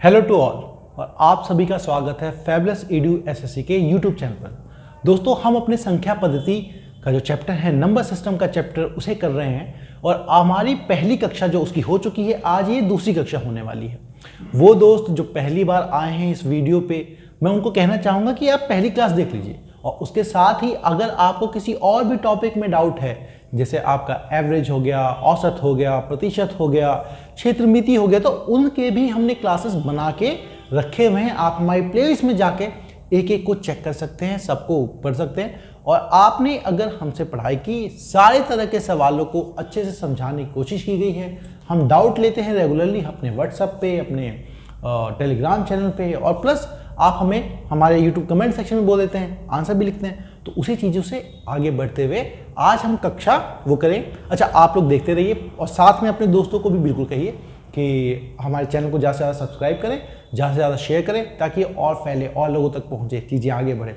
Hello to all और आप सभी का स्वागत है फैबुलस एडू एसएससी के यूट्यूब चैनल पर। दोस्तों, हम अपने संख्या पद्धति का जो चैप्टर है नंबर सिस्टम का चैप्टर उसे कर रहे हैं और हमारी पहली कक्षा जो उसकी हो चुकी है, आज ये दूसरी कक्षा होने वाली है। वो दोस्त जो पहली बार आए हैं इस वीडियो पे, मैं उनको कहना चाहूँगा कि आप पहली क्लास देख लीजिए और उसके साथ ही अगर आपको किसी और भी टॉपिक में डाउट है, जैसे आपका एवरेज हो गया, औसत हो गया, प्रतिशत हो गया, क्षेत्रमिति हो गया, तो उनके भी हमने क्लासेस बना के रखे हुए हैं। आप हमारी प्लेलिस्ट में जाके एक एक को चेक कर सकते हैं, सबको पढ़ सकते हैं। और आपने अगर हमसे पढ़ाई की, सारे तरह के सवालों को अच्छे से समझाने की कोशिश की गई है। हम डाउट लेते हैं रेगुलरली अपने व्हाट्सएप पे, अपने टेलीग्राम चैनल पे, और प्लस आप हमें हमारे यूट्यूब कमेंट सेक्शन में बोल देते हैं, आंसर भी लिखते हैं। तो उसी चीज़ों से आगे बढ़ते हुए आज हम कक्षा वो करें। अच्छा, आप लोग देखते रहिए और साथ में अपने दोस्तों को भी बिल्कुल कहिए कि हमारे चैनल को ज़्यादा से ज़्यादा सब्सक्राइब करें, ज़्यादा से ज़्यादा शेयर करें, ताकि और फैले, और लोगों तक पहुँचे, चीज़ें आगे बढ़े।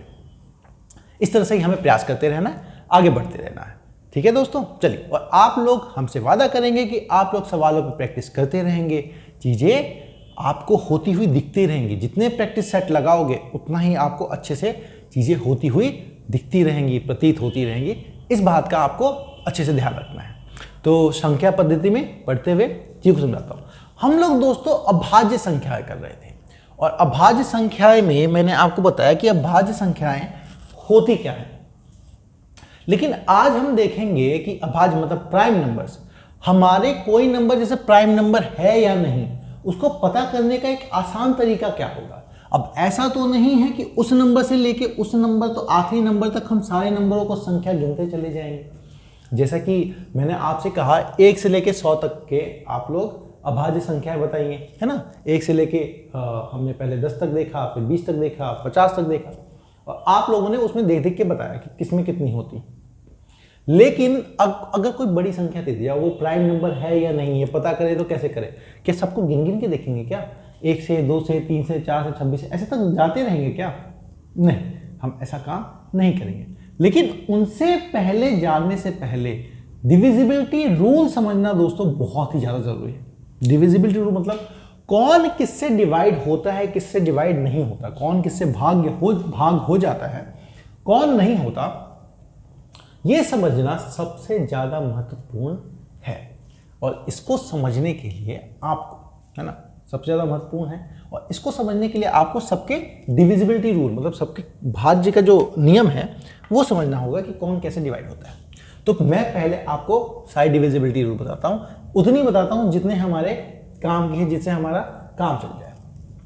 इस तरह से ही हमें प्रयास करते रहना है, आगे बढ़ते रहना है। ठीक है दोस्तों, चलिए। और आप लोग हमसे वादा करेंगे कि आप लोग सवालों पर प्रैक्टिस करते रहेंगे, चीज़ें आपको होती हुई दिखती रहेंगी। जितने प्रैक्टिस सेट लगाओगे उतना ही आपको अच्छे से चीज़ें होती हुई दिखती रहेंगी, प्रतीत होती रहेंगी। इस बात का आपको अच्छे से ध्यान रखना है। तो संख्या पद्धति में पढ़ते हुए चीज़ को समझाता हूँ। हम लोग दोस्तों अभाज्य संख्याएं कर रहे थे और अभाज्य संख्याएं में मैंने आपको बताया कि अभाज्य संख्याएं होती क्या है। लेकिन आज हम देखेंगे कि अभाज्य मतलब प्राइम नंबर्स, हमारे कोई नंबर जैसे प्राइम नंबर है या नहीं, उसको पता करने का एक आसान तरीका क्या होगा। अब ऐसा तो नहीं है कि उस नंबर से लेके उस नंबर तो आखिरी नंबर तक हम सारे नंबरों को संख्या गिनते चले जाएंगे। जैसा कि मैंने आपसे कहा 1 से लेके 100 तक के आप लोग अभाज्य संख्याएं बताइए, है ना। 1 से लेके हमने पहले 10 तक देखा, फिर 20 तक देखा, 50 तक देखा, और आप लोगों ने उसमें देख देख के बताया कि किसमें कितनी होती। लेकिन अगर कोई बड़ी संख्या दे दिया, वो प्राइम नंबर है या नहीं है पता करें तो कैसे करें? क्या सबको गिन गिन के देखेंगे क्या? 1 से 2 से 3 से 4 से 26 से ऐसे तक जाते रहेंगे क्या? नहीं, हम ऐसा काम नहीं करेंगे। लेकिन उनसे पहले, जानने से पहले डिविजिबिलिटी रूल समझना दोस्तों बहुत ही ज़्यादा जरूरी है। डिविजिबिलिटी रूल मतलब कौन किससे डिवाइड होता है, किससे डिवाइड नहीं होता, कौन किससे भाग हो जाता है, कौन नहीं होता, यह समझना सबसे ज़्यादा महत्वपूर्ण है। और इसको समझने के लिए आपको, है ना, सबसे ज़्यादा महत्वपूर्ण है। और इसको समझने के लिए आपको सबके डिविजिबिलिटी रूल मतलब सबके भाज्य का जो नियम है वो समझना होगा कि कौन कैसे डिवाइड होता है। तो मैं पहले आपको सारी डिविजिबिलिटी रूल बताता हूँ, उतनी बताता हूँ जितने हमारे काम की है, जिससे हमारा काम चल जाए।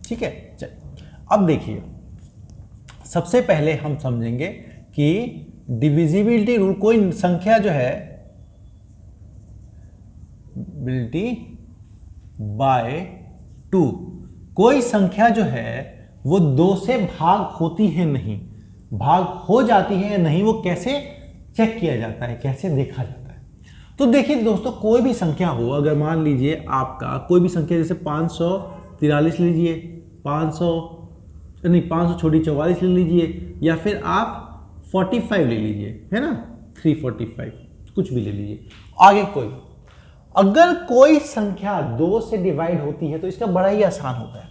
ठीक है, चलिए। अब देखिए, सबसे पहले हम समझेंगे कि डिविजिबिलिटी रूल, कोई संख्या जो है बिलिटी बाय 2, कोई संख्या जो है वो 2 से भाग होती है नहीं, भाग हो जाती है या नहीं, वो कैसे चेक किया जाता है, कैसे देखा जाता है? तो देखिए दोस्तों, कोई भी संख्या हो, अगर मान लीजिए आपका कोई भी संख्या जैसे 543 लीजिए, 500 छोटी 44 ले लीजिए, या फिर आप 45 ले लीजिए, है ना, 345, कुछ भी ले लीजिए। आगे कोई, अगर कोई संख्या 2 से डिवाइड होती है तो इसका बड़ा ही आसान होता है।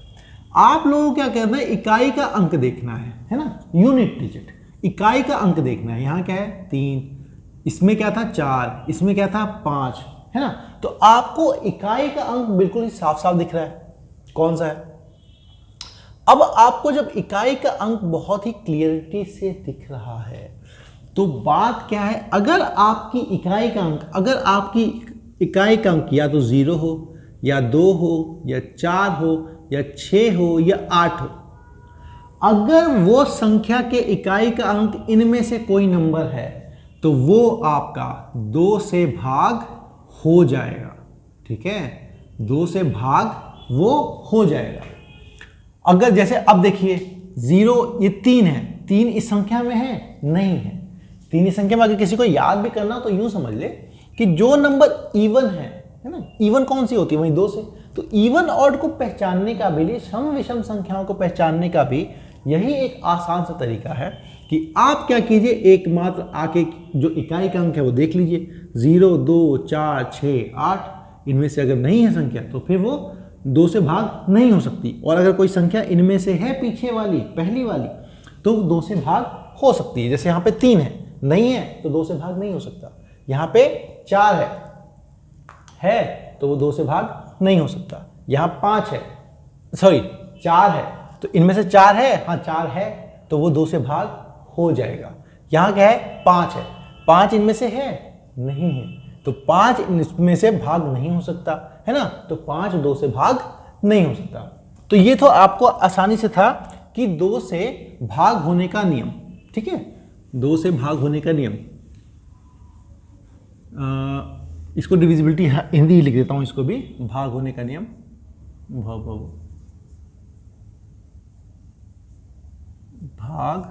आप लोगों को क्या करना है, इकाई का अंक देखना है ना, यूनिट डिजिट, इकाई का अंक देखना है। यहाँ क्या है 3, इसमें क्या था 4, इसमें क्या था 5, है ना। तो आपको इकाई का अंक बिल्कुल ही साफ साफ दिख रहा है कौन सा है। अब आपको जब इकाई का अंक बहुत ही क्लियरिटी से दिख रहा है तो बात क्या है, अगर आपकी इकाई का अंक या तो 0 हो या 2 हो या 4 हो या 6 हो या 8 हो, अगर वो संख्या के इकाई का अंक इनमें से कोई नंबर है तो वो आपका 2 से भाग हो जाएगा। ठीक है, 2 से भाग वो हो जाएगा। अगर जैसे अब देखिए 0, ये 3 है, 3 इस संख्या में है नहीं है, 3 इस संख्या में अगर किसी को याद भी करना तो यूं समझ ले कि जो नंबर इवन है ना, इवन कौन सी होती है, वही 2 से। तो इवन ऑड को पहचानने का भी, सम विषम संख्याओं को पहचानने का भी यही एक आसान सा तरीका है कि आप क्या कीजिए, एकमात्र आके जो इकाई का अंक है वो देख लीजिए, 0, 2, 4, 6, 8, इनमें से अगर नहीं है संख्या तो फिर वो 2 से भाग नहीं हो सकती, और अगर कोई संख्या इनमें से है पीछे वाली पहली वाली तो 2 से भाग हो सकती है। जैसे यहाँ पे 3 है, नहीं है तो 2 से भाग नहीं हो सकता। यहाँ पे 4 है तो वो 2 से भाग नहीं हो सकता। यहाँ 5 है, सॉरी 4 है, तो इनमें से 4 है, हाँ 4 है तो वो 2 से भाग हो जाएगा। यहाँ क्या है, 5 है, 5 इनमें से है, नहीं है, तो 5 इनमें से भाग नहीं हो सकता, है ना, तो 5 2 से भाग नहीं हो सकता। तो ये तो आपको आसानी से था कि 2 से भाग होने का नियम, ठीक है, 2 से भाग होने का नियम। इसको डिविजिबिलिटी हिंदी लिख देता हूं, इसको भी भाग होने का नियम, भाग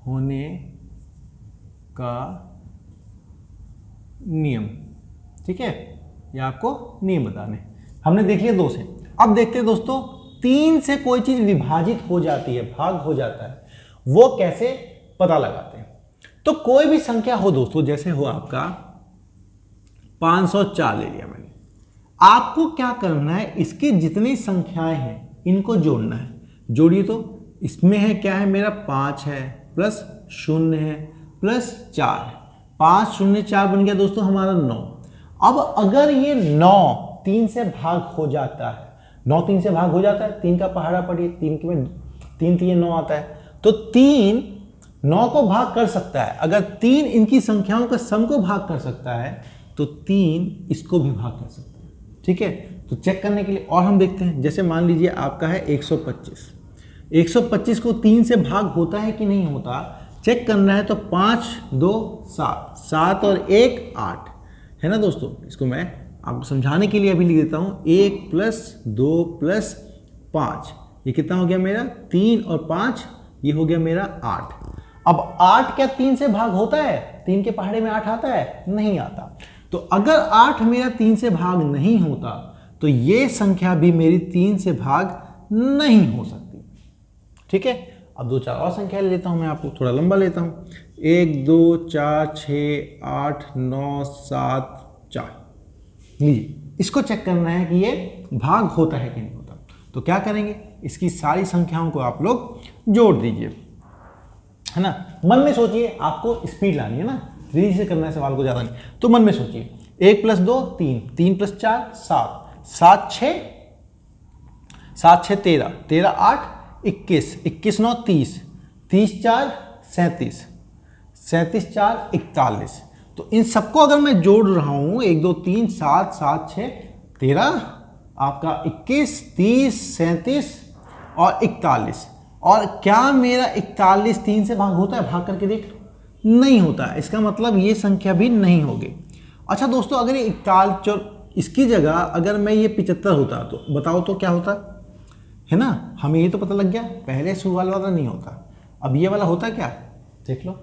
होने का नियम, ठीक है, ये आपको नियम बताने। हमने देख लिया 2 से। अब देखते हैं दोस्तों 3 से कोई चीज विभाजित हो जाती है, भाग हो जाता है, वो कैसे पता लगाते हैं। तो कोई भी संख्या हो दोस्तों, जैसे हो आपका 504 ले लिया मैंने, आपको क्या करना है, इसकी जितनी संख्याएं हैं इनको जोड़ना है। जोड़िए, तो इसमें है क्या है, मेरा 5 है प्लस 0 है प्लस 4 है, 5 0 4 बन गया दोस्तों हमारा 9। अब अगर ये 9 3 से भाग हो जाता है, 9 3 से भाग हो जाता है, 3 का पहाड़ा पढ़िए, 3 में 3 3 9 आता है, तो 3 9 को भाग कर सकता है। अगर 3 इनकी संख्याओं का सम को भाग कर सकता है तो 3 इसको भी भाग कर सकता है, ठीक है। तो चेक करने के लिए और हम देखते हैं, जैसे मान लीजिए आपका है 125, 125 को 3 से भाग होता है कि नहीं होता, चेक करना है। तो 5 2 7, 7 और 1 8, है ना दोस्तों। इसको मैं आपको समझाने के लिए अभी लिख देता हूँ, 1 प्लस 2 प्लस 5, ये कितना हो गया मेरा, 3 और 5, ये हो गया मेरा 8। अब 8 क्या 3 से भाग होता है, 3 के पहाड़े में 8 आता है, नहीं आता। तो अगर 8 मेरा 3 से भाग नहीं होता तो ये संख्या भी मेरी 3 से भाग नहीं हो सकती, ठीक है। अब 2 4 और संख्या ले लेता हूं मैं, आपको थोड़ा लंबा लेता हूं, 1 2 4 6 8 9 7 4, लीजिए, इसको चेक करना है कि ये भाग होता है कि नहीं होता। तो क्या करेंगे, इसकी सारी संख्याओं को आप लोग जोड़ दीजिए, है ना। मन में सोचिए, आपको स्पीड लानी है ना, धीरे से करना है सवाल को, ज्यादा नहीं। तो मन में सोचिए, 1 प्लस 2 3, 3 प्लस 4 7, 7 6 7 6 13, 13 8 21, 21 9 30, 30 4 37, 37 4 41। तो इन सबको अगर मैं जोड़ रहा हूं, 1 2 3 7 7 6 13, आपका 21 30 37 और 41। और क्या मेरा 41 3 से भाग होता है, भाग करके देख लो, नहीं होता है। इसका मतलब ये संख्या भी नहीं होगी। अच्छा दोस्तों, अगर ये 41, इसकी जगह अगर मैं ये 75 होता तो बताओ तो क्या होता, है ना। हमें ये तो पता लग गया, पहले शुरुआत वाला नहीं होता। अब ये वाला होता क्या, देख लो,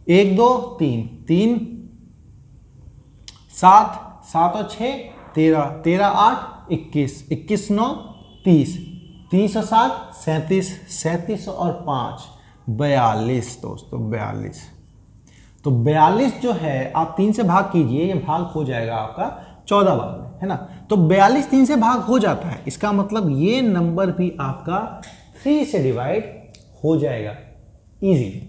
1 2 3 3 7 7 और 6 13, 13 8 21, 21 9 30, 30 और 7 37, 37 और 5 42 दोस्तों, 42। तो 42 जो है, आप 3 से भाग कीजिए, ये भाग हो जाएगा आपका 14 बार में, है ना। तो 42 3 से भाग हो जाता है, इसका मतलब ये नंबर भी आपका 3 से डिवाइड हो जाएगा इजीली,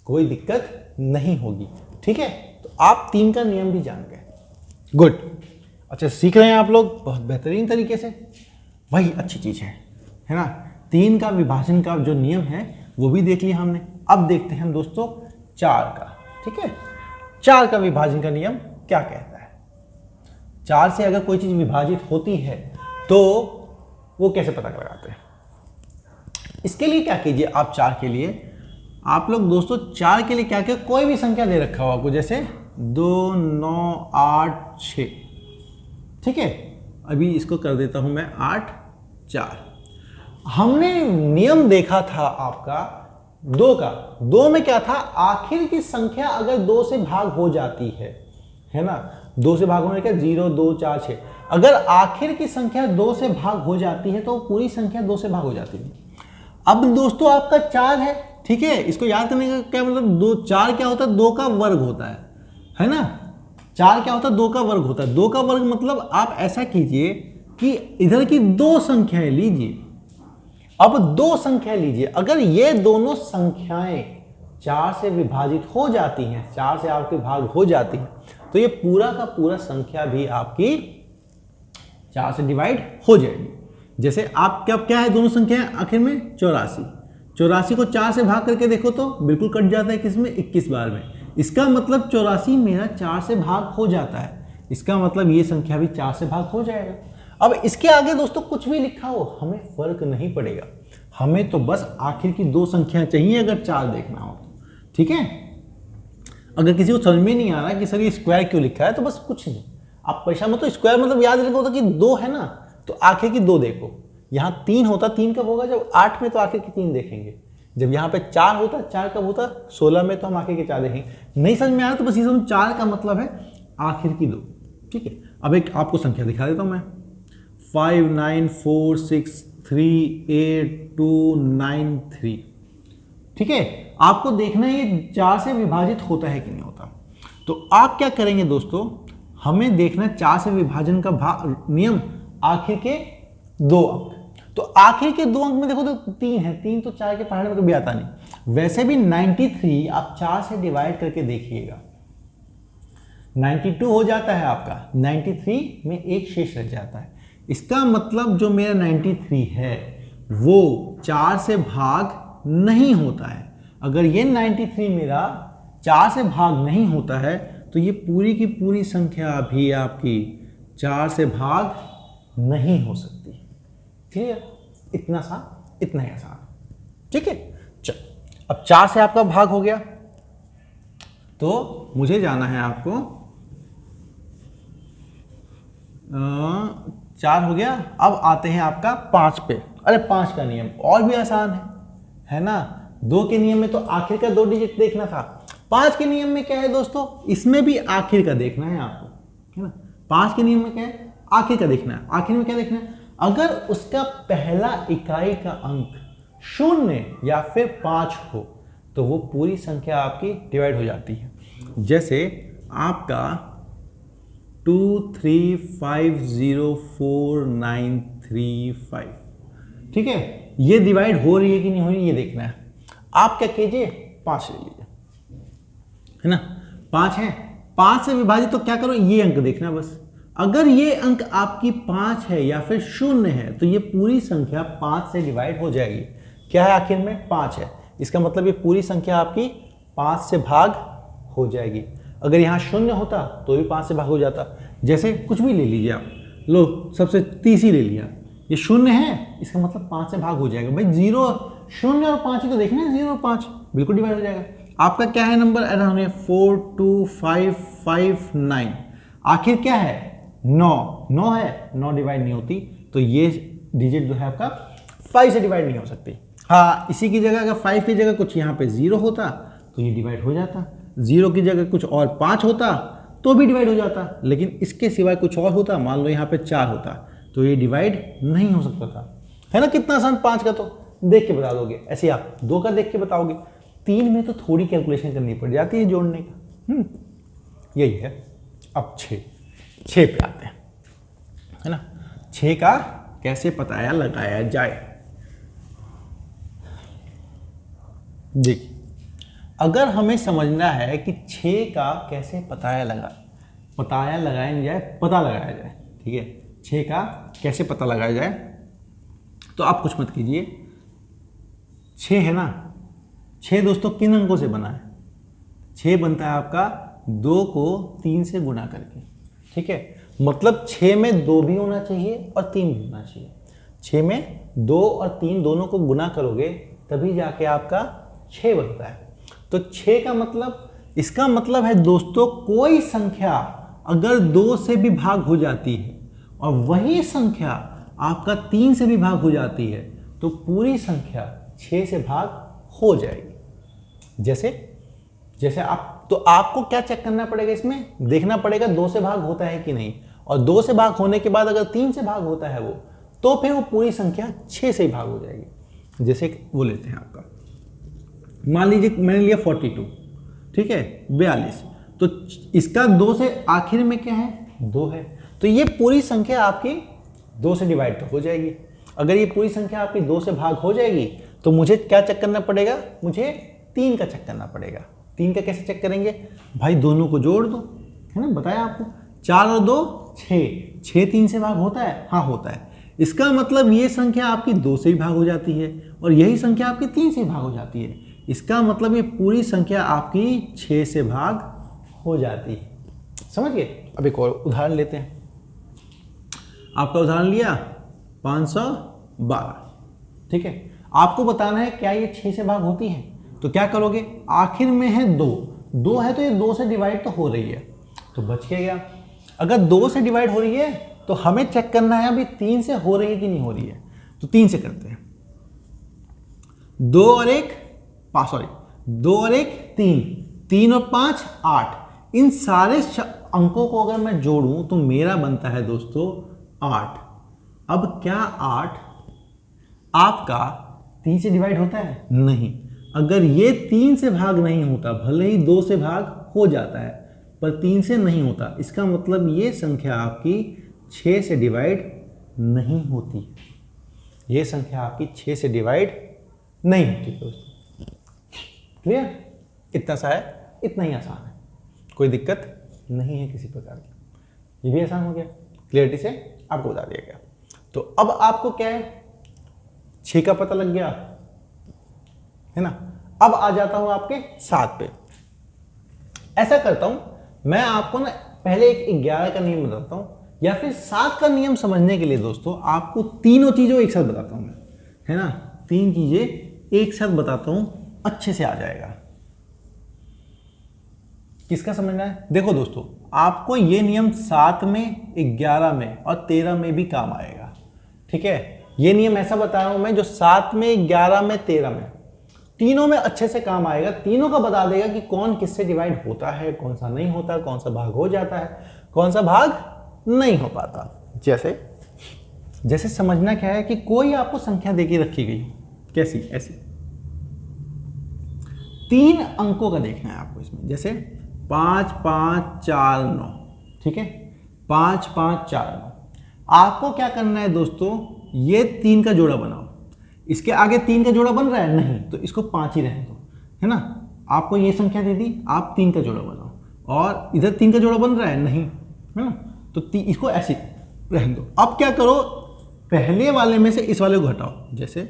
कोई दिक्कत नहीं होगी, ठीक है। तो आप 3 का नियम भी जान गए, गुड। अच्छा, सीख रहे हैं आप लोग बहुत बेहतरीन तरीके से, वही अच्छी चीज है ना। 3 का विभाजन का जो नियम है वो भी देख लिया हमने। अब देखते हैं हम दोस्तों 4 का, ठीक है। 4 का विभाजन का नियम क्या कहता है, 4 से अगर कोई चीज विभाजित होती है तो वो कैसे पता लगाते हैं। इसके लिए क्या कीजिए आप, 4 के लिए आप लोग दोस्तों 4 के लिए क्या किया, कोई भी संख्या दे रखा हो आपको, जैसे 2 9 8 6, ठीक है। अभी इसको कर देता हूं मैं 8 4। हमने नियम देखा था आपका 2 का, 2 में क्या था, आखिर की संख्या अगर 2 से भाग हो जाती है ना, 2 से भाग होने का 0 2 4 6, अगर आखिर की संख्या 2 से भाग हो जाती है तो पूरी संख्या 2 से भाग हो जाती है। अब दोस्तों आपका 4 है, ठीक है, इसको याद करने का क्या मतलब, 2 4 क्या होता है, 2 का वर्ग होता है ना। 4 क्या होता है, 2 का वर्ग होता है। 2 का वर्ग मतलब आप ऐसा कीजिए, कि इधर की दो संख्याएं लीजिए। अब दो संख्या लीजिए, अगर ये दोनों संख्याएं 4 से विभाजित हो जाती हैं, 4 से आपके भाग हो जाती हैं, तो ये पूरा का पूरा संख्या भी आपकी 4 से डिवाइड हो जाएगी। जैसे आप क्या है दोनों संख्याएं आखिर में 84। 84 को 4 से भाग करके देखो तो बिल्कुल कट जाता है, किसमें 21 बार में। इसका मतलब 84 मेरा 4 से भाग हो जाता है, इसका मतलब ये संख्या भी 4 से भाग हो जाएगा। अब इसके आगे दोस्तों कुछ भी लिखा हो हमें फर्क नहीं पड़ेगा, हमें तो बस आखिर की दो संख्याएं चाहिए अगर 4 देखना हो तो, ठीक है। अगर किसी को समझ में नहीं आ रहा कि सर ये स्क्वायर क्यों लिखा है, तो बस कुछ नहीं, आप पैसा मतलब स्क्वायर मतलब याद रखो होता कि 2 है ना, तो आखिर की 2 देखो। यहाँ 3 होता, 3 कब होगा जब 8 में, तो आखिर की 3 देखेंगे। जब यहाँ पे 4 होता, 4 कब होता 16 में, तो हम आखिर के 4 देखेंगे। नहीं समझ में आ रहा तो बस ये समझ 4 का मतलब है आखिर की 2, ठीक है। अब एक आपको संख्या दिखा देता हूँ मैं, 5 9 4 6 3 8 2 9 3, ठीक है। आपको देखना है ये 4 से विभाजित होता है कि नहीं होता। तो आप क्या करेंगे दोस्तों, हमें देखना 4 से विभाजन का नियम आखिर के 2 अंक। तो आखिर के 2 अंक में देखो तो 3 है, 3 तो 4 के पहाड़ में कभी आता नहीं। वैसे भी 93 आप 4 से डिवाइड करके देखिएगा, 92 हो जाता है आपका, 93 में एक शेष रह जाता है। इसका मतलब जो मेरा 93 है वो 4 से भाग नहीं होता है। अगर ये 93 मेरा 4 से भाग नहीं होता है तो ये पूरी की पूरी संख्या भी आपकी 4 से भाग नहीं हो सकती। ठीक है, इतना सा, इतना ही आसान, ठीक है। चल, अब 4 से आपका भाग हो गया तो मुझे जाना है आपको 4 हो गया। अब आते हैं आपका 5 पे। अरे 5 का नियम और भी आसान है ना। 2 के नियम में तो आखिर का 2 डिजिट देखना था, 5 के नियम में क्या है दोस्तों, इसमें भी आखिर का देखना है आपको, है ना। 5 के नियम में क्या है, आखिर का देखना है। आखिर में क्या देखना है, अगर उसका पहला इकाई का अंक 0 या फिर 5 हो तो वो पूरी संख्या आपकी डिवाइड हो जाती है। जैसे आपका 2 3 5 0 4 9 3 5, ठीक है। ये डिवाइड हो रही है कि नहीं हो रही ये देखना है। आप क्या कीजिए, 5 ले लीजिए, है ना। 5 है, 5 से विभाजित तो क्या करो, ये अंक देखना बस। अगर ये अंक आपकी 5 है या फिर 0 है तो ये पूरी संख्या 5 से डिवाइड हो जाएगी। क्या है आखिर में, 5 है, इसका मतलब ये पूरी संख्या आपकी 5 से भाग हो जाएगी। अगर यहाँ 0 होता तो भी 5 से भाग हो जाता। जैसे कुछ भी ले लीजिए आप, लो सबसे 30 ही ले लिया, ये 0 है, इसका मतलब 5 से भाग हो जाएगा। भाई 0 0 और 5 ही तो देखना है, 0 और 5 बिल्कुल डिवाइड हो जाएगा। आपका क्या है नंबर, ऐड होने 4 2 5 5 9, आखिर क्या है 9 है, 9 डिवाइड नहीं होती, तो ये डिजिट जो है आपका 5 से डिवाइड नहीं हो सकती। हाँ, इसी की जगह अगर 5 की जगह कुछ यहाँ पे 0 होता तो ये डिवाइड हो जाता, 0 की जगह कुछ और 5 होता तो भी डिवाइड हो जाता, लेकिन इसके सिवाय कुछ और होता, मान लो यहाँ पे 4 होता तो ये डिवाइड नहीं हो सकता था, है ना। कितना आसान, 5 का तो देख के बता दोगे, ऐसे आप 2 का देख के बताओगे, 3 में तो थोड़ी कैलकुलेशन करनी पड़ जाती है जोड़ने का, यही है। अब 6 पे आते हैं, है ना। 6 का कैसे पता लगाया जाए, देखिए अगर हमें समझना है कि 6 का कैसे पता लगाया जाए, ठीक है। 6 का कैसे पता लगाया जाए, तो आप कुछ मत कीजिए, 6 है ना, 6 दोस्तों किन अंकों से बना है, 6 बनता है आपका 2 को 3 से गुणा करके, ठीक है। मतलब 6 में 2 भी होना चाहिए और 3 भी होना चाहिए। 6 में 2 और 3 दोनों को गुना करोगे तभी जाके आपका 6 बनता है। तो 6 का मतलब, इसका मतलब है दोस्तों कोई संख्या अगर 2 से भी भाग हो जाती है और वही संख्या आपका 3 से भी भाग हो जाती है तो पूरी संख्या 6 से भाग हो जाएगी। जैसे आप, तो आपको क्या चेक करना पड़ेगा, इसमें देखना पड़ेगा 2 से भाग होता है कि नहीं, और 2 से भाग होने के बाद अगर 3 से भाग होता है वो, तो फिर वो पूरी संख्या 6 से ही भाग हो जाएगी। जैसे वो लेते हैं आपका, मान लीजिए मैंने लिया 42, ठीक है, 42, तो इसका 2 से आखिर में क्या है, 2 है, तो ये पूरी संख्या आपकी 2 से डिवाइड तो हो जाएगी। अगर ये पूरी संख्या आपकी 2 से भाग हो जाएगी तो मुझे क्या चेक करना पड़ेगा, मुझे 3 का चेक करना पड़ेगा। 3 का कैसे चेक करेंगे भाई, दोनों को जोड़ दो, है ना, बताया आपको। 4 और 2 6, 6 3 से भाग होता है, हाँ होता है। इसका मतलब ये संख्या आपकी 2 से ही भाग हो जाती है और यही संख्या आपकी 3 से ही भाग हो जाती है। इसका मतलब ये पूरी संख्या आपकी 6 से भाग हो जाती है। समझ गए। अब एक और उदाहरण लेते हैं। आपका उदाहरण लिया 512, ठीक है। आपको बताना है क्या ये 6 से भाग होती है। तो क्या करोगे, आखिर में है 2 है तो ये 2 से डिवाइड तो हो रही है, तो बच के गया। अगर 2 से डिवाइड हो रही है तो हमें चेक करना है अभी 3 से हो रही है कि नहीं हो रही है। तो 3 से करते हैं। 2 और 1 5, सॉरी 2 और 1 3, 3 और 5 8। इन सारे अंकों को अगर मैं जोड़ूं तो मेरा बनता है दोस्तों 8। अब क्या 8 आपका 3 से डिवाइड होता है? नहीं। अगर ये 3 से भाग नहीं होता, भले ही 2 से भाग हो जाता है पर 3 से नहीं होता, इसका मतलब ये संख्या आपकी 6 से डिवाइड नहीं होती। ये संख्या आपकी 6 से डिवाइड नहीं होती दोस्तों। क्लियर? इतना सा है, इतना ही आसान है, कोई दिक्कत नहीं है किसी प्रकार की। ये भी आसान हो गया, क्लियरिटी से आपको बता दिया गया। तो अब आपको क्या है, 6 का पता लग गया, है ना। अब आ जाता हूं आपके 7 पे। ऐसा करता हूं, मैं आपको ना पहले एक 11 का नियम बताता हूं, या फिर 7 का नियम समझने के लिए दोस्तों आपको तीनों चीजों एक साथ बताता हूं मैं, है ना। 3 चीजें एक साथ बताता हूं, अच्छे से आ जाएगा। किसका समझना है? देखो दोस्तों, आपको ये नियम 7 में, 11 में और 13 में भी काम आएगा, ठीक है। ये नियम ऐसा बता रहा हूं मैं जो 7 में, 11 में, 13 में, तीनों में अच्छे से काम आएगा। तीनों का बता देगा कि कौन किससे डिवाइड होता है, कौन सा नहीं होता, कौन सा भाग हो जाता है, कौन सा भाग नहीं हो पाता। जैसे समझना क्या है कि कोई आपको संख्या देके रखी गई, कैसी, ऐसी 3 अंकों का देखना है आपको इसमें। जैसे 5 5 4 9, ठीक है, 5 5 4 9। आपको क्या करना है दोस्तों, ये 3 का जोड़ा बनाओ। इसके आगे 3 का जोड़ा बन रहा है नहीं, तो इसको 5 ही रहने दो, है ना। आपको ये संख्या दे दी, आप 3 का जोड़ा बनाओ, और इधर 3 का जोड़ा बन रहा है नहीं, है ना, तो इसको ऐसे रहने दो। अब क्या करो, पहले वाले में से इस वाले को घटाओ। जैसे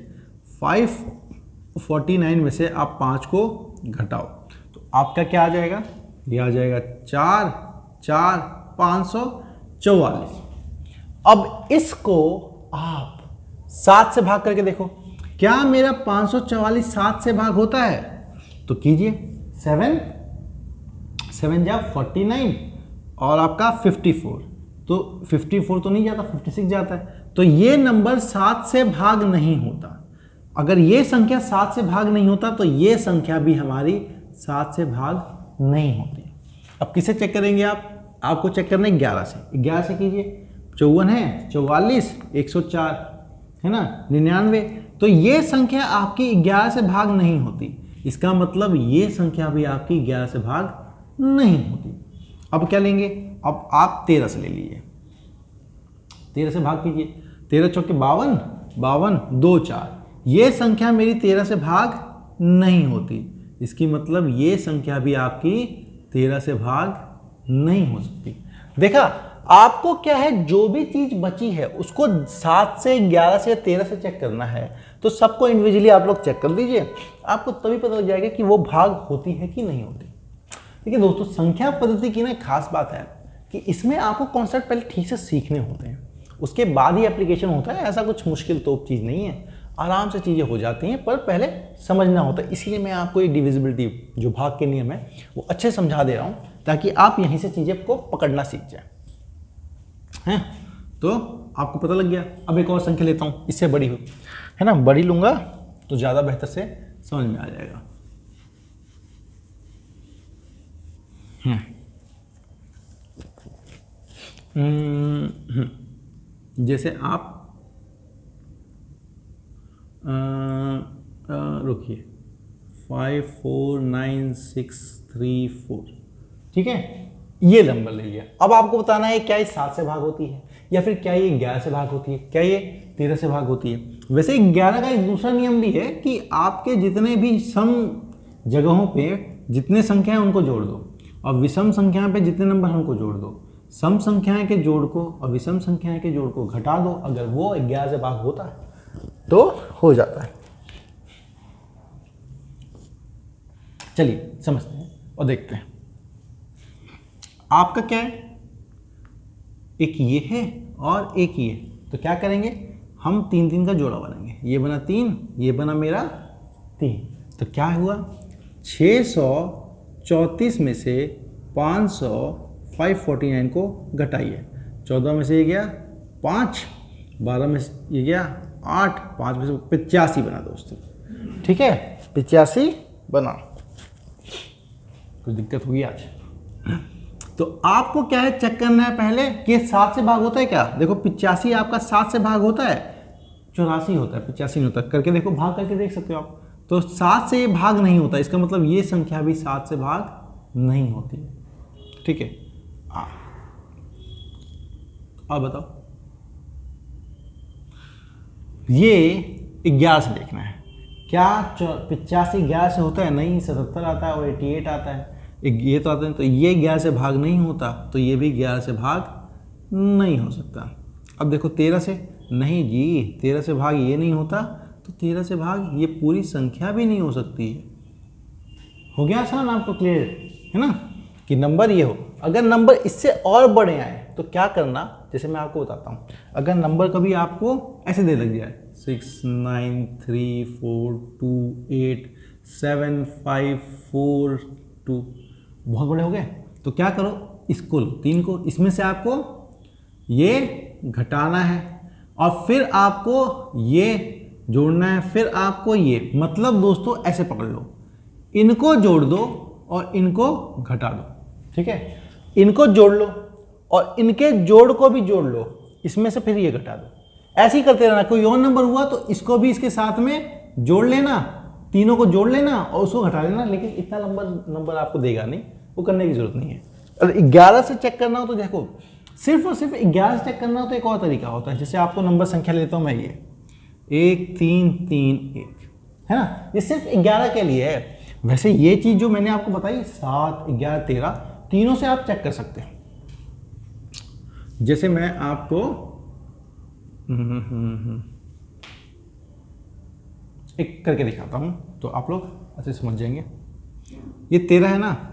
549 में से आप 5 को घटाओ, तो आपका क्या आ जाएगा, ये आ जाएगा 4 4 544। अब इसको आप 7 से भाग करके देखो, क्या मेरा 544 7 से भाग होता है? तो कीजिए, 7 7 जा 49 और आपका 54, तो 54 तो नहीं जाता, 56 जाता है। तो ये नंबर 7 से भाग नहीं होता। अगर ये संख्या 7 से भाग नहीं होता तो ये संख्या भी हमारी 7 से भाग नहीं होती। अब किसे चेक करेंगे आप? आपको चेक करना है 11 से। 11 से कीजिए, 54 है, 44, 104, है ना, 99। तो ये संख्या आपकी 11 से भाग नहीं होती। इसका मतलब ये संख्या भी आपकी 11 से भाग नहीं होती। अब क्या लेंगे? अब आप 13 से ले लीजिए, 13 से भाग कीजिए। 13 चौके 52, 52 2 4। ये संख्या मेरी 13 से भाग नहीं होती। इसकी मतलब ये संख्या भी आपकी 13 से भाग नहीं हो सकती। देखा, आपको क्या है, जो भी चीज बची है उसको 7 से, 11 से या 13 से चेक करना है। तो सबको इंडिविजुअली आप लोग चेक कर लीजिए, आपको तभी पता लग जाएगा कि वो भाग होती है कि नहीं होती। देखिए दोस्तों, संख्या पद्धति की ना एक खास बात है कि इसमें आपको कॉन्सेप्ट पहले ठीक से सीखने होते हैं, उसके बाद ही एप्लीकेशन होता है। ऐसा कुछ मुश्किल तो चीज़ नहीं है, आराम से चीज़ें हो जाती हैं, पर पहले समझना होता है। इसलिए मैं आपको ये डिविजिबिलिटी जो भाग के नियम है वो अच्छे समझा दे रहा हूँ, ताकि आप यहीं से चीज़ें को पकड़ना सीख जाए, हैं। तो आपको पता लग गया। अब एक और संख्या लेता हूँ, इससे बड़ी हो, है ना, बड़ी लूँगा तो ज़्यादा बेहतर से समझ में आ जाएगा। जैसे आप रुकिए, 5 4 9 6 3 4, ठीक है। ये नंबर ले लिया। अब आपको बताना है क्या ये 7 से भाग होती है या फिर क्या ये 11 से भाग होती है, क्या ये 13 से भाग होती है। वैसे 11 का एक दूसरा नियम भी है कि आपके जितने भी सम जगहों पे जितने संख्याएं उनको जोड़ दो और विषम संख्याओं पे जितने नंबर हैं उनको जोड़ दो। सम संख्याएं के जोड़ को और विषम संख्याएं के जोड़ को घटा दो, अगर वो 11 से भाग होता है तो हो जाता है। चलिए समझते हैं और देखते हैं। आपका क्या है, एक ये है और एक ये, तो क्या करेंगे हम 3 3 का जोड़ा बनाएंगे। ये बना 3, ये बना मेरा 3, तो क्या हुआ 634 में से 549 को घटाइए। 14 में से ये गया 5, 12 में से ये गया 8, 5 में से 85 बना दोस्तों। ठीक है 85 बना। कुछ दिक्कत होगी आज। तो आपको क्या है चेक करना है पहले कि 7 से भाग होता है क्या। देखो 85 आपका 7 से भाग होता है, 84 होता है, 85 नहीं होता। करके देखो, भाग करके देख सकते हो आप। तो 7 से ये भाग नहीं होता, इसका मतलब ये संख्या भी 7 से भाग नहीं होती है। ठीक है अब बताओ, ये 11 से देखना है। क्या 85 11 से होता है? नहीं, 77 आता है और 88 आता है। ये तो आता है, तो ये 11 से भाग नहीं होता, तो ये भी 11 से भाग नहीं हो सकता। अब देखो 13 से, नहीं जी 13 से भाग ये नहीं होता, तो 13 से भाग ये पूरी संख्या भी नहीं हो सकती है। हो गया आसान, आपको क्लियर है ना कि नंबर ये हो। अगर नंबर इससे और बड़े आए तो क्या करना, जैसे मैं आपको बताता हूँ। अगर नंबर कभी आपको ऐसे दे लग जाए 6 9 3 4 2 8 7 5 4 2, बहुत बड़े हो गए, तो क्या करो इसको 3 को, इसमें से आपको ये घटाना है और फिर आपको ये जोड़ना है, फिर आपको ये, मतलब दोस्तों ऐसे पकड़ लो, इनको जोड़ दो और इनको घटा दो। ठीक है, इनको जोड़ लो और इनके जोड़ को भी जोड़ लो, इसमें से फिर ये घटा दो। ऐसे ही करते रहना। कोई और नंबर हुआ तो इसको भी इसके साथ में जोड़ लेना, तीनों को जोड़ लेना और उसको घटा लेना। लेकिन इतना नंबर आपको देगा नहीं, वो करने की जरूरत नहीं है। अगर 11 से चेक करना हो तो देखो, सिर्फ और सिर्फ 11 से चेक करना हो तो एक और तरीका होता है। जैसे आपको नंबर संख्या लेता हूं मैं, ये 1 3 3 1 है ना, ये सिर्फ 11 के लिए है। वैसे ये चीज जो मैंने आपको बताई 7 11 13 तीनों से आप चेक कर सकते हैं। जैसे मैं आपको एक करके दिखाता हूं तो आप लोग ऐसे समझ जाएंगे। ये 13 है ना,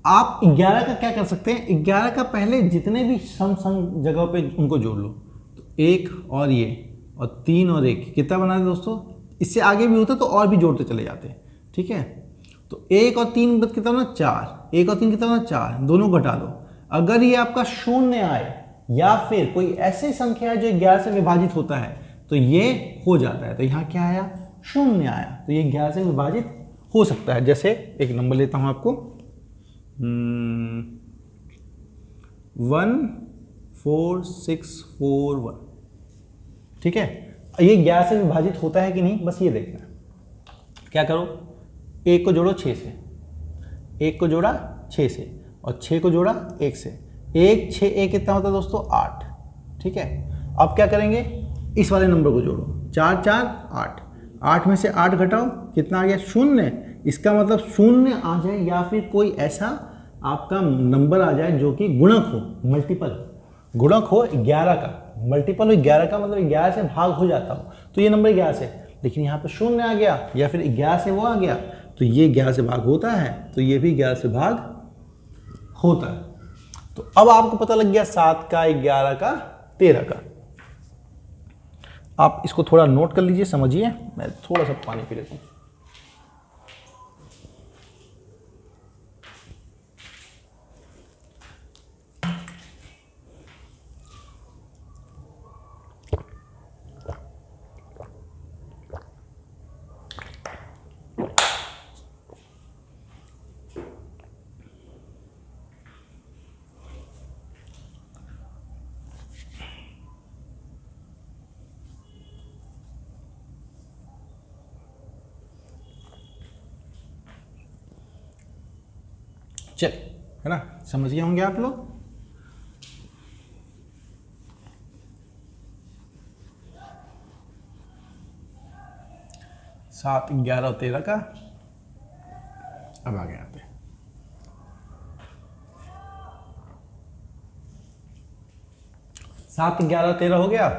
आप 11 का क्या कर सकते हैं, 11 का पहले जितने भी सम जगहों पे उनको जोड़ लो। तो 1 और ये और 3 और 1 कितना बना दे दोस्तों। इससे आगे भी होता तो और भी जोड़ते चले जाते। ठीक है, तो 1 और 3 कितना बना 4, 1 और 3 कितना बना 4, दोनों घटा दो। अगर ये आपका 0 आए या फिर कोई ऐसी संख्या है जो 11 से विभाजित होता है तो ये हो जाता है। तो यहाँ क्या आया 0 आया, तो ये 11 से विभाजित हो सकता है। जैसे एक नंबर लेता हूं आपको 14641। ठीक है, ये 11 से विभाजित होता है कि नहीं, बस ये देखना है। क्या करो, 1 को जोड़ो 6 से, 1 को जोड़ा 6 से और 6 को जोड़ा 1 से। 1 6 1 कितना होता है दोस्तों 8। ठीक है, अब क्या करेंगे, इस वाले नंबर को जोड़ो 4 4 8, 8 में से 8 घटाओ, कितना आ गया 0। इसका मतलब 0 आ जाए या फिर कोई ऐसा आपका नंबर आ जाए जो कि गुणक हो, मल्टीपल गुणक हो 11 का, मल्टीपल हो 11 का, मतलब 11 से भाग हो जाता हो, तो ये नंबर 11 से। लेकिन यहाँ पे 0 आ गया या फिर 11 से वो आ गया, तो ये 11 से भाग होता है, तो ये भी 11 से भाग होता है। तो अब आपको पता लग गया 7 का, 11 का, 13 का। आप इसको थोड़ा नोट कर लीजिए, समझिए। मैं थोड़ा सा पानी पी लेता हूँ। चलिए है ना, समझ गए होंगे आप लोग। सात, 11 और 13 का। अब आगे आते हैं। 7, 11, 13 हो गया।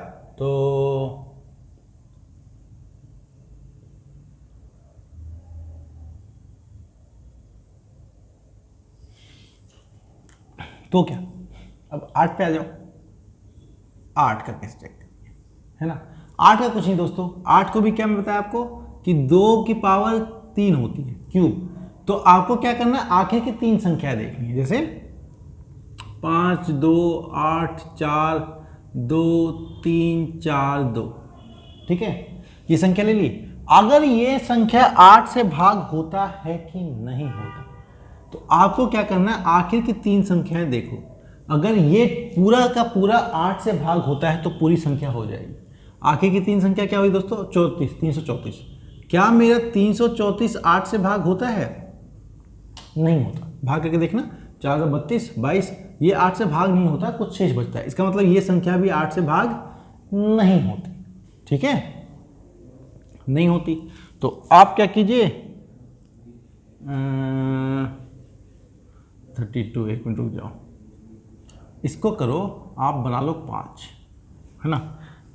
तो क्या, अब 8 पे आ जाओ। 8 का कैसे चेक करेंगे, है ना। 8 का कुछ नहीं दोस्तों, 8 को भी क्या मैं बताया आपको कि 2 की पावर 3 होती है क्यूब। तो आपको क्या करना है, आखिर की 3 संख्या देखनी है, जैसे 5, 2, 8, 4, 2, 3, 4, 2। ठीक है, ये संख्या ले ली। अगर ये संख्या 8 से भाग होता है कि नहीं होता, तो आपको क्या करना है, आखिर की 3 संख्याएं देखो। अगर ये पूरा का पूरा 8 से भाग होता है तो पूरी संख्या हो जाएगी। आखिर की 3 संख्या क्या हुई दोस्तों, 34, 334। क्या मेरा 334 8 से भाग होता है? नहीं होता। भाग करके देखना, 4 32, 22, ये 8 से भाग नहीं होता, कुछ शेष बचता है। इसका मतलब ये संख्या भी 8 से भाग नहीं होती। ठीक है, नहीं होती। तो आप क्या कीजिए, 32, 1 मिनट रुक जाओ, इसको करो आप, बना लो 5, है ना।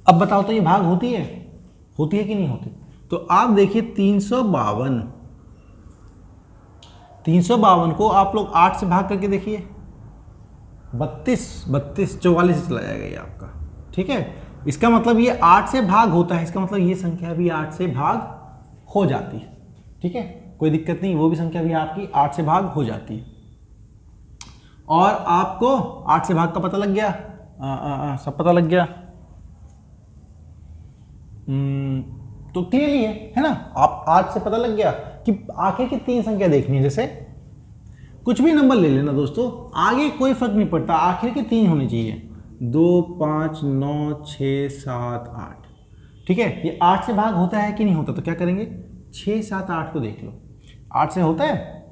अब बताओ तो ये भाग होती है कि नहीं होती? तो आप देखिए 352 को आप लोग 8 से भाग करके देखिए, 32, 44 से चला जाएगा ये आपका। ठीक है, इसका मतलब ये 8 से भाग होता है, इसका मतलब ये संख्या भी 8 से भाग हो जाती है। ठीक है, कोई दिक्कत नहीं, वो भी संख्या भी आपकी 8 से भाग हो जाती है। और आपको 8 से भाग का पता लग गया, सब पता लग गया। तो क्लियरली है ना। आप 8 से पता लग गया कि आखिर की 3 संख्या देखनी है, जैसे कुछ भी नंबर ले लेना दोस्तों, आगे कोई फर्क नहीं पड़ता, आखिर की 3 होनी चाहिए। 2, 5, 9, 6, 7, 8। ठीक है, ये 8 से भाग होता है कि नहीं होता? तो क्या करेंगे, 6, 7, 8 को देख लो, 8 से होता है?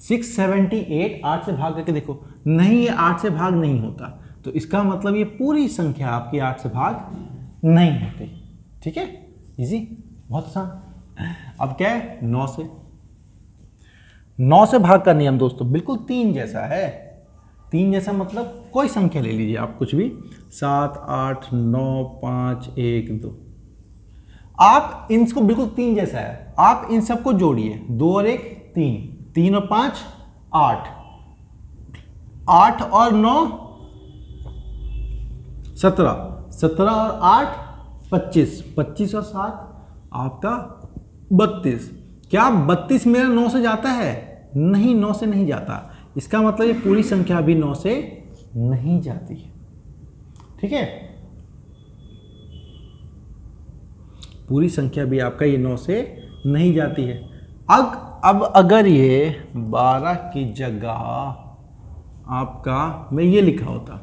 678 8 से भाग करके देखो, नहीं, ये 8 से भाग नहीं होता। तो इसका मतलब ये पूरी संख्या आपकी 8 से भाग नहीं होती। ठीक है, इजी, बहुत आसान। अब क्या है, 9 से भाग का नियम दोस्तों बिल्कुल 3 जैसा है। 3 जैसा मतलब कोई संख्या ले लीजिए आप, कुछ भी, 7, 8, 9, 5, 1, 2। आप इनको बिल्कुल 3 जैसा है, आप इन सबको जोड़िए, 2 और 1 3, 3 और 5 8, 8 और 9 17, 17 और 8 25, 25 और 7 आपका 32। क्या 32 मेरा 9 से जाता है? नहीं, 9 से नहीं जाता। इसका मतलब ये पूरी संख्या भी 9 से नहीं जाती है। ठीक है, पूरी संख्या भी आपका ये 9 से नहीं जाती है। अब अगर ये 12 की जगह आपका मैं ये लिखा होता,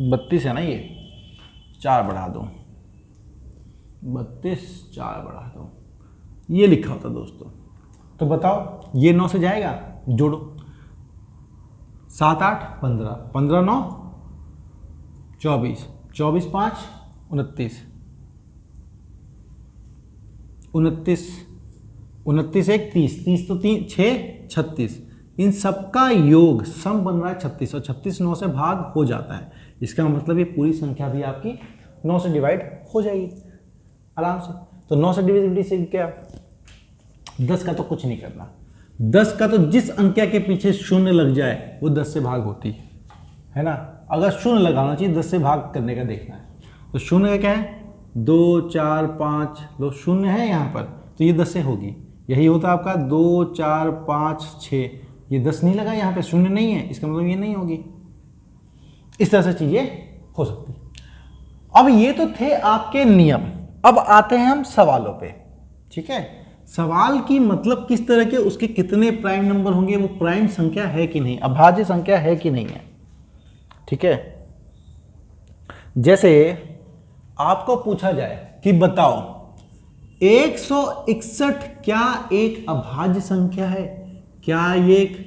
32 है ना, ये 4 बढ़ा दो, 32 4 बढ़ा दो, ये लिखा होता दोस्तों, तो बताओ ये 9 से जाएगा? जोड़ो, 7 8 15, 15 9 24, 24 5 29, 29 29 1 30, 30 तो 3 6 36। इन सबका योग सम बन रहा है 36, और 36 9 से भाग हो जाता है। इसका मतलब ये पूरी संख्या भी आपकी 9 से डिवाइड हो जाएगी आराम से। तो 9 से डिविजिबिलिटी से क्या, 10 का तो कुछ नहीं करना, 10 का तो जिस अंक के पीछे शून्य लग जाए वो 10 से भाग होती है ना। अगर शून्य लगाना चाहिए, 10 से भाग करने का देखना है। तो शून्य का क्या है, 2 4 5, लो शून्य है यहाँ पर, तो ये 10 से होगी। यही होता है आपका 2 4 5 6, ये 10 नहीं लगा यहाँ पे, शून्य नहीं है, इसका मतलब ये नहीं होगी। इस तरह से चीजें हो सकती। अब ये तो थे आपके नियम। अब आते हैं हम सवालों पे। ठीक है, सवाल की मतलब किस तरह के, उसके कितने प्राइम नंबर होंगे, वो प्राइम संख्या है कि नहीं, अभाज्य संख्या है कि नहीं है। ठीक है, जैसे आपको पूछा जाए कि बताओ 161 क्या एक अभाज्य संख्या है? क्या ये एक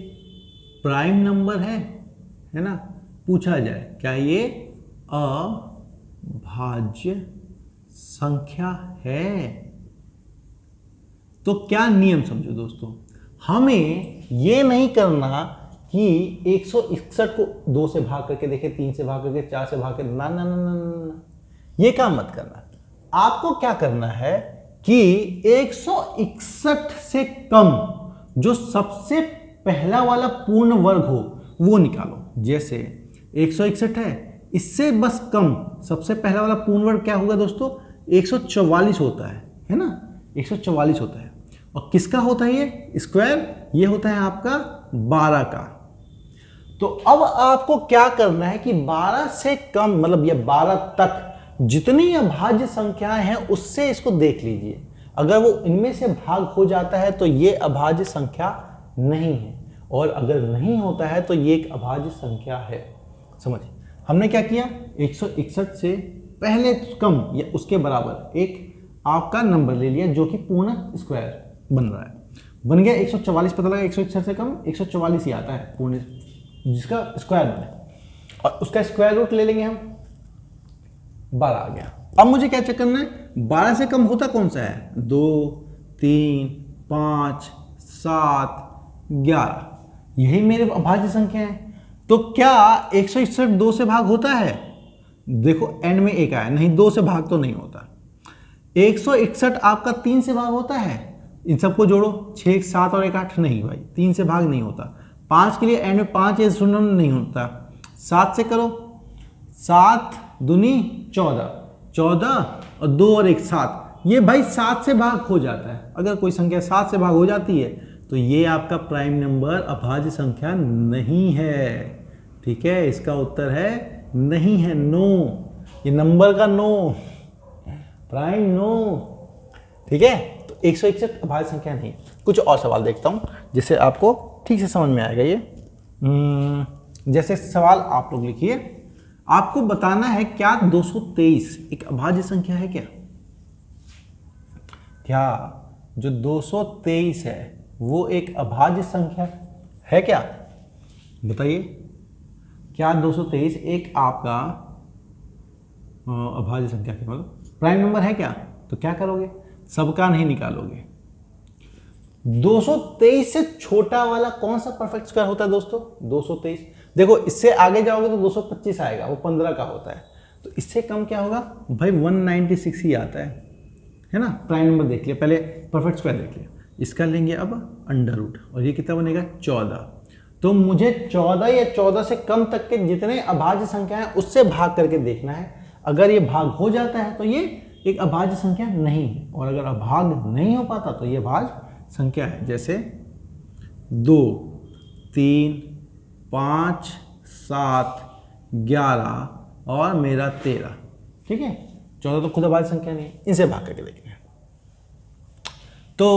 प्राइम नंबर है ना, पूछा जाए क्या ये अभाज्य संख्या है, तो क्या नियम समझो दोस्तों, हमें ये नहीं करना कि 161 को 2 से भाग करके देखे, 3 से भाग करके, 4 से भाग करके, ना ना ना ना ना, ये काम मत करना। आपको क्या करना है कि 161 से कम जो सबसे पहला वाला पूर्ण वर्ग हो वो निकालो। जैसे 161 है, इससे बस कम सबसे पहला वाला पूर्ण वर्ग क्या होगा दोस्तों, 144 होता है ना, 144 होता है। और किसका होता है ये स्क्वायर, ये होता है आपका 12 का। तो अब आपको क्या करना है कि 12 से कम मतलब ये 12 तक जितनी अभाज्य संख्याएं हैं उससे इसको देख लीजिए। अगर वो इनमें से भाग हो जाता है तो ये अभाज्य संख्या नहीं है, और अगर नहीं होता है तो ये एक अभाज्य संख्या है। समझिए हमने क्या किया, 161 से पहले कम या उसके बराबर एक आपका नंबर ले लिया जो कि पूर्ण स्क्वायर बन रहा है, बन गया 144। पता लगा 161 से कम 144 ही आता है पूर्ण जिसका स्क्वायर बने, और उसका स्क्वायर रूट ले लेंगे हम, 12 आ गया। अब मुझे क्या चेक करना है, 12 से कम होता कौन सा है, 2 3 5 7 11, यही मेरे अभाज्य संख्या है। तो क्या 161 2 से भाग होता है, देखो एंड में एक आया, नहीं 2 से भाग तो नहीं होता। 161 आपका 3 से भाग होता है, इन सबको जोड़ो, 6 7 और 1 8, नहीं भाई 3 से भाग नहीं होता। 5 के लिए एंड में 5 या 0 नहीं होता। 7 से करो, 7 दूनी 14, 14 और 2 और 1 7, ये भाई 7 से भाग हो जाता है। अगर कोई संख्या 7 से भाग हो जाती है तो ये आपका प्राइम नंबर अभाज्य संख्या नहीं है। ठीक है, इसका उत्तर है नहीं है, नो, ये नंबर का नो, प्राइम नो। ठीक है, तो 161 अभाज्य संख्या नहीं। कुछ और सवाल देखता हूं जिससे आपको ठीक से समझ में आएगा ये। जैसे सवाल आप लोग लिखिए, आपको बताना है क्या 223 एक अभाज्य संख्या है क्या? क्या जो 223 है वो एक अभाज्य संख्या है क्या? बताइए, क्या 223 एक आपका अभाज्य संख्या है, मतलब प्राइम नंबर है क्या? तो क्या करोगे, सबका नहीं निकालोगे। 223 से छोटा वाला कौन सा परफेक्ट स्क्वायर होता है दोस्तों? 223। देखो इससे आगे जाओगे तो 225 आएगा, वो 15 का होता है। तो इससे कम क्या होगा भाई, 196 ही आता है ना। प्राइम नंबर देख लिया, पहले परफेक्ट स्क्वायर देख लिया। इसका लेंगे अब अंडर रूट, और ये कितना बनेगा 14। तो मुझे 14 या 14 से कम तक के जितने अभाज्य संख्या है उससे भाग करके देखना है। अगर ये भाग हो जाता है तो ये एक अभाज्य संख्या नहीं है, और अगर अभाग नहीं हो पाता तो ये भाज्य संख्या है। जैसे 2 3 5 7 11 और मेरा 13। ठीक है, 14 तो खुद अभाज्य संख्या नहीं है, इनसे भाग करके देखना है। तो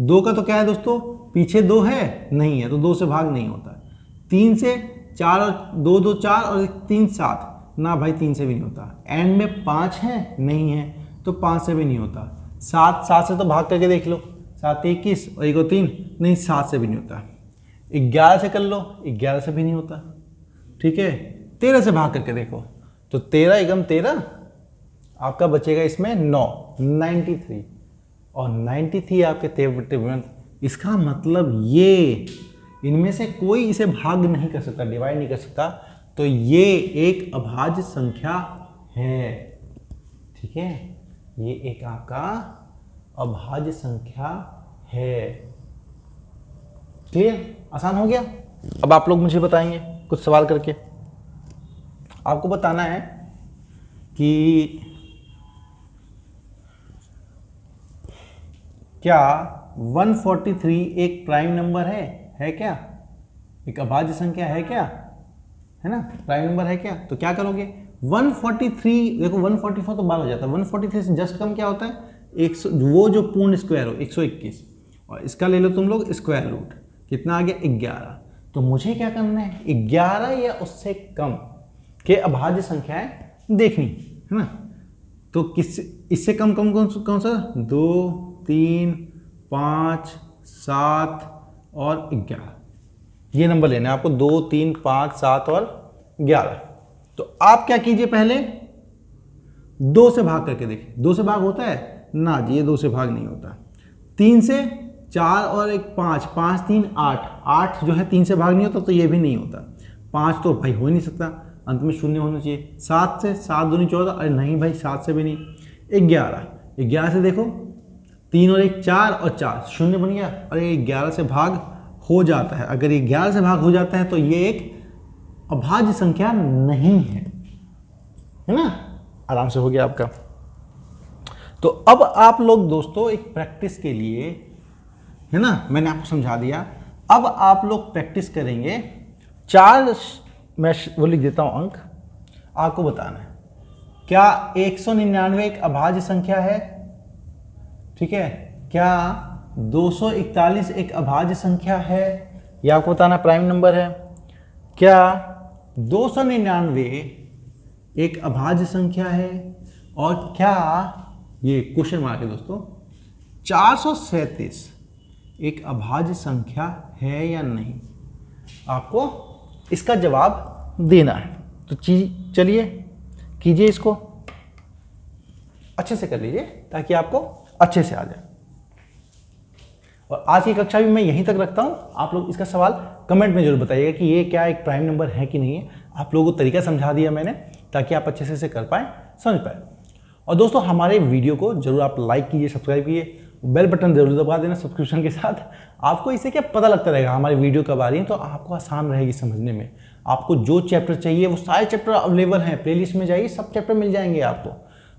2 का तो क्या है दोस्तों, पीछे 2 है, नहीं है, तो 2 से भाग नहीं होता। 3 से 4 और 2 2 4 और 3 7, ना भाई 3 से भी नहीं होता। एंड में 5 है, नहीं है, तो 5 से भी नहीं होता। 7 से तो भाग करके देख लो, 7 21 और 1 3, नहीं 7 से भी नहीं होता। 11 से कर लो, 11 से भी नहीं होता। ठीक है, 13 से भाग करके देखो, तो 13 एकम 13, आपका बचेगा इसमें 9, 93, और 93 आपके टेबल। इसका मतलब ये इनमें से कोई इसे भाग नहीं कर सकता, डिवाइड नहीं कर सकता, तो ये एक अभाज्य संख्या है। ठीक है, ये एक आपका अभाज्य संख्या है। क्लियर, आसान हो गया। अब आप लोग मुझे बताएंगे कुछ सवाल करके। आपको बताना है कि क्या 143 एक प्राइम नंबर है क्या? एक अभाज्य संख्या है क्या? है ना, प्राइम नंबर है क्या? तो क्या करोगे, 143, देखो 144 तो बाहर हो जाता है, 143 से जस्ट कम क्या होता है, 100, वो जो पूर्ण स्क्वायर हो 121, और इसका ले लो तुम लोग स्क्वायर रूट, कितना आ गया 11। तो मुझे क्या करना है, 11 या उससे कम के अभाज्य संख्याएं देखनी है ना। तो किस इससे कम कौन सा, 2 3 5 7 और 11, ये नंबर लेना है आपको, 2, 3, 5, 7 और 11। तो आप क्या कीजिए, पहले 2 से भाग करके देखिए, 2 से भाग होता है ना जी, ये 2 से भाग नहीं होता। 3 से 4 और 1 5, 5 3 8, 8 जो है 3 से भाग नहीं होता, तो ये भी नहीं होता। 5 तो भाई हो ही नहीं सकता, अंत में शून्य होना चाहिए। 7 से 7 दूनी 14, अरे नहीं भाई 7 से भी नहीं। 11 से देखो, 3 और 1 4 और 4 शून्य बन गया, अरे 11 से भाग हो जाता है। अगर ये 11 से भाग हो जाता है तो ये एक अभाज्य संख्या नहीं है ना। आराम से हो गया आपका। तो अब आप लोग दोस्तों एक प्रैक्टिस के लिए, है ना, मैंने आपको समझा दिया। अब आप लोग प्रैक्टिस करेंगे। 4 मैं वो लिख देता हूं अंक, आपको बताना है क्या 199 एक अभाज्य संख्या है, ठीक है, क्या 241 एक अभाज्य संख्या है, ये आपको बताना प्राइम नंबर है। क्या 299 एक अभाज्य संख्या है, और क्या, ये क्वेश्चन मार्क है दोस्तों, 437 एक अभाज्य संख्या है या नहीं, आपको इसका जवाब देना है। तो चलिए कीजिए, इसको अच्छे से कर लीजिए ताकि आपको अच्छे से आ जाए। और आज की कक्षा भी मैं यहीं तक रखता हूं। आप लोग इसका सवाल कमेंट में जरूर बताइएगा कि ये क्या एक प्राइम नंबर है कि नहीं है। आप लोगों को तरीका समझा दिया मैंने, ताकि आप अच्छे से इसे कर पाएँ, समझ पाए। और दोस्तों हमारे वीडियो को जरूर आप लाइक कीजिए, सब्सक्राइब कीजिए, बेल बटन जरूर दबा देना सब्सक्रिप्शन के साथ। आपको इससे क्या पता लगता रहेगा हमारी वीडियो कब आ रही है, तो आपको आसान रहेगी समझने में। आपको जो चैप्टर चाहिए वो सारे चैप्टर अवेलेबल हैं, प्लेलिस्ट में जाइए, सब चैप्टर मिल जाएंगे आपको।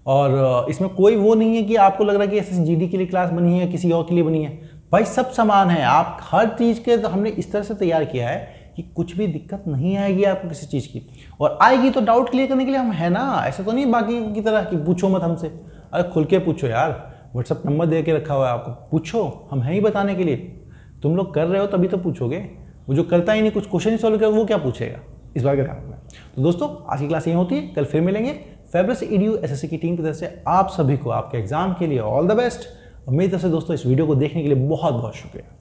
और इसमें कोई वो नहीं है कि आपको लग रहा है कि SSGD के लिए क्लास बनी है या किसी और के लिए बनी है। भाई सब समान है, आप हर चीज़ के तो हमने इस तरह से तैयार किया है कि कुछ भी दिक्कत नहीं आएगी आपको किसी चीज़ की। और आएगी तो डाउट क्लियर करने के लिए हम है ना, ऐसा तो नहीं बाकी की तरह कि पूछो मत हमसे। अरे खुल के पूछो यार, व्हाट्सअप नंबर दे के रखा हुआ है आपको, पूछो, हम हैं ही बताने के लिए। तुम लोग कर रहे हो तभी तो पूछोगे, वो जो करता ही नहीं, कुछ क्वेश्चन ही सॉल्व कर, वो क्या पूछेगा, इस बार का ध्यान रखना। तो दोस्तों आज की क्लास यही होती है, कल फिर मिलेंगे। फेबलेस EDU SSC की टीम की तरफ से आप सभी को आपके एग्जाम के लिए ऑल द बेस्ट। और मेरी तरफ से दोस्तों इस वीडियो को देखने के लिए बहुत बहुत शुक्रिया।